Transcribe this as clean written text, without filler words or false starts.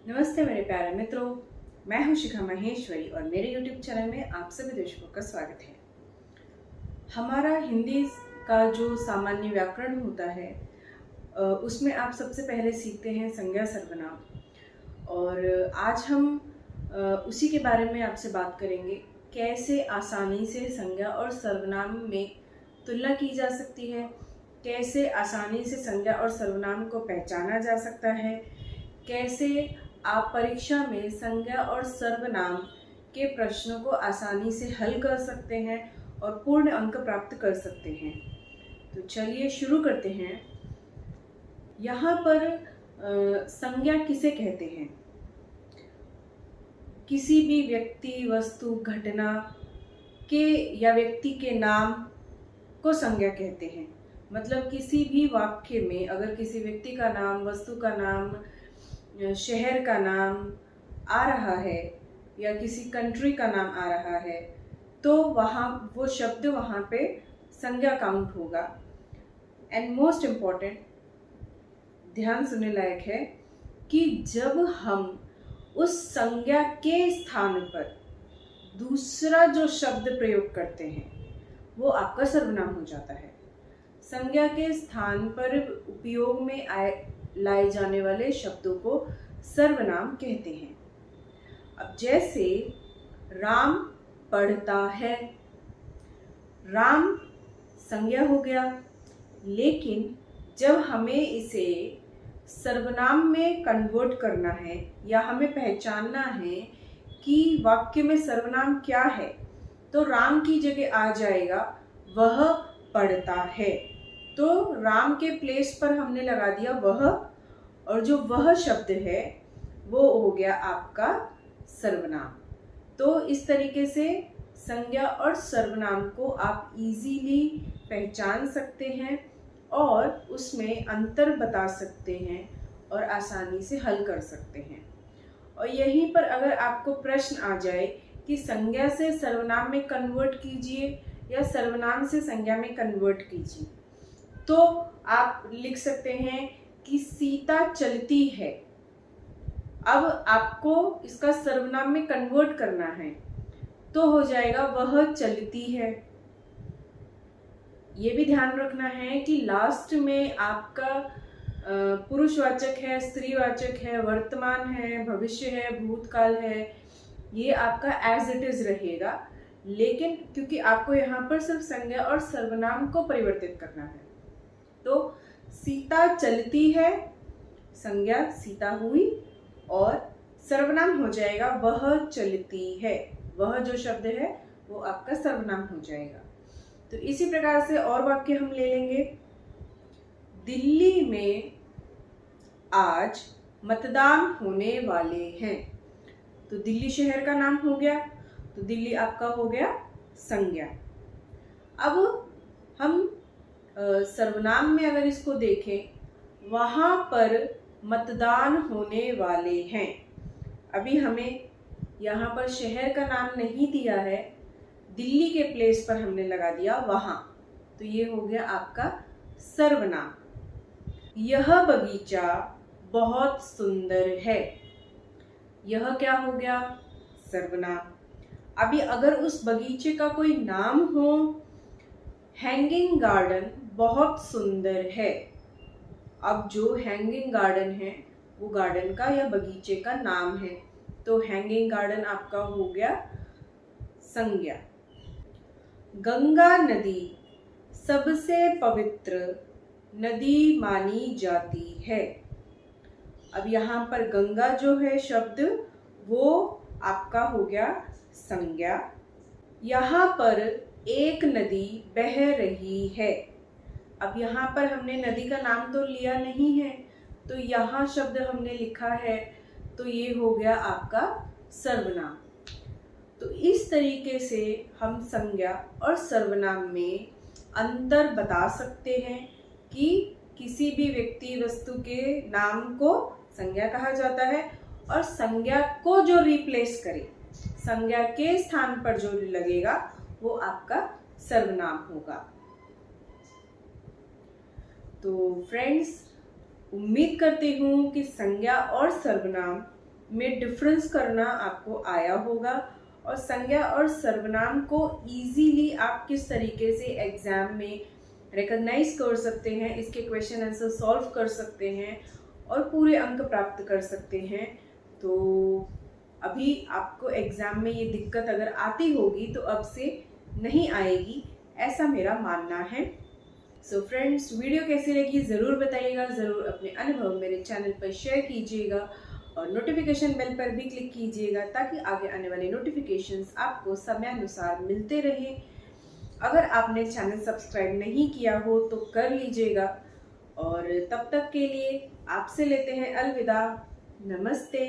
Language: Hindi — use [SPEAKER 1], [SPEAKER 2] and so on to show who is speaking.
[SPEAKER 1] नमस्ते मेरे प्यारे मित्रों, मैं हूं शिखा महेश्वरी और मेरे YouTube चैनल में आप सभी दर्शकों का स्वागत है। हमारा हिंदी का जो सामान्य व्याकरण होता है उसमें आप सबसे पहले सीखते हैं संज्ञा सर्वनाम और आज हम उसी के बारे में आपसे बात करेंगे। कैसे आसानी से संज्ञा और सर्वनाम में तुलना की जा सकती है, कैसे आसानी से संज्ञा और सर्वनाम को पहचाना जा सकता है, कैसे आप परीक्षा में संज्ञा और सर्वनाम के प्रश्नों को आसानी से हल कर सकते हैं और पूर्ण अंक प्राप्त कर सकते हैं। तो चलिए शुरू करते हैं। यहाँ पर संज्ञा किसे कहते हैं? किसी भी व्यक्ति, वस्तु, घटना के या व्यक्ति के नाम को संज्ञा कहते हैं। मतलब किसी भी वाक्य में अगर किसी व्यक्ति का नाम, वस्तु का नाम, शहर का नाम आ रहा है या किसी कंट्री का नाम आ रहा है तो वहाँ वो शब्द वहाँ पे संज्ञा काउंट होगा। एंड मोस्ट इम्पॉर्टेंट, ध्यान सुनने लायक है कि जब हम उस संज्ञा के स्थान पर दूसरा जो शब्द प्रयोग करते हैं वो आपका सर्वनाम हो जाता है। संज्ञा के स्थान पर उपयोग में लाए जाने वाले शब्दों को सर्वनाम कहते हैं। अब जैसे राम पढ़ता है, राम संज्ञा हो गया, लेकिन जब हमें इसे सर्वनाम में कन्वर्ट करना है या हमें पहचानना है कि वाक्य में सर्वनाम क्या है तो राम की जगह आ जाएगा वह पढ़ता है। तो राम के प्लेस पर हमने लगा दिया वह, और जो वह शब्द है वो हो गया आपका सर्वनाम। तो इस तरीके से संज्ञा और सर्वनाम को आप इजीली पहचान सकते हैं और उसमें अंतर बता सकते हैं और आसानी से हल कर सकते हैं। और यहीं पर अगर आपको प्रश्न आ जाए कि संज्ञा से सर्वनाम में कन्वर्ट कीजिए या सर्वनाम से संज्ञा में कन्वर्ट कीजिए, तो आप लिख सकते हैं कि सीता चलती है। अब आपको इसका सर्वनाम में कन्वर्ट करना है तो हो जाएगा वह चलती है। ये भी ध्यान रखना है कि लास्ट में आपका पुरुषवाचक है, स्त्रीवाचक है, वर्तमान है, भविष्य है, भूतकाल है, ये आपका एज इट इज रहेगा। लेकिन क्योंकि आपको यहाँ पर सिर्फ संज्ञा और सर्वनाम को परिवर्तित करना है तो सीता चलती है, संज्ञा सीता हुई और सर्वनाम हो जाएगा वह चलती है। वह जो शब्द है वो आपका सर्वनाम हो जाएगा। तो इसी प्रकार से और वाक्य हम ले लेंगे। दिल्ली में आज मतदान होने वाले हैं। तो दिल्ली शहर का नाम हो गया, तो दिल्ली आपका हो गया संज्ञा। अब हम सर्वनाम में अगर इसको देखें, वहाँ पर मतदान होने वाले हैं। अभी हमें यहाँ पर शहर का नाम नहीं दिया है, दिल्ली के प्लेस पर हमने लगा दिया वहाँ, तो ये हो गया आपका सर्वनाम। यह बगीचा बहुत सुंदर है। यह क्या हो गया? सर्वनाम। अभी अगर उस बगीचे का कोई नाम हो, हैंगिंग गार्डन बहुत सुंदर है। अब जो हैंगिंग गार्डन है वो गार्डन का या बगीचे का नाम है, तो हैंगिंग गार्डन आपका हो गया संज्ञा। गंगा नदी सबसे पवित्र नदी मानी जाती है। अब यहाँ पर गंगा जो है शब्द वो आपका हो गया संज्ञा। यहाँ पर एक नदी बह रही है। अब यहाँ पर हमने नदी का नाम तो लिया नहीं है, तो यहाँ शब्द हमने लिखा है, तो ये हो गया आपका सर्वनाम। तो इस तरीके से हम संज्ञा और सर्वनाम में अंतर बता सकते हैं कि किसी भी व्यक्ति, वस्तु के नाम को संज्ञा कहा जाता है और संज्ञा को जो रिप्लेस करे, संज्ञा के स्थान पर जो लगेगा वो आपका सर्वनाम होगा। तो फ्रेंड्स, उम्मीद करती हूँ कि संज्ञा और सर्वनाम में डिफरेंस करना आपको आया होगा और संज्ञा और सर्वनाम को इजीली आप किस तरीके से एग्जाम में रिकॉग्नाइज कर सकते हैं, इसके क्वेश्चन आंसर सॉल्व कर सकते हैं और पूरे अंक प्राप्त कर सकते हैं। तो अभी आपको एग्जाम में ये दिक्कत अगर आती होगी तो अब से नहीं आएगी, ऐसा मेरा मानना है। सो फ्रेंड्स, वीडियो कैसी लगी ज़रूर बताइएगा, ज़रूर अपने अनुभव मेरे चैनल पर शेयर कीजिएगा और नोटिफिकेशन बेल पर भी क्लिक कीजिएगा ताकि आगे आने वाले नोटिफिकेशंस आपको समयानुसार मिलते रहे। अगर आपने चैनल सब्सक्राइब नहीं किया हो तो कर लीजिएगा और तब तक के लिए आपसे लेते हैं अलविदा। नमस्ते।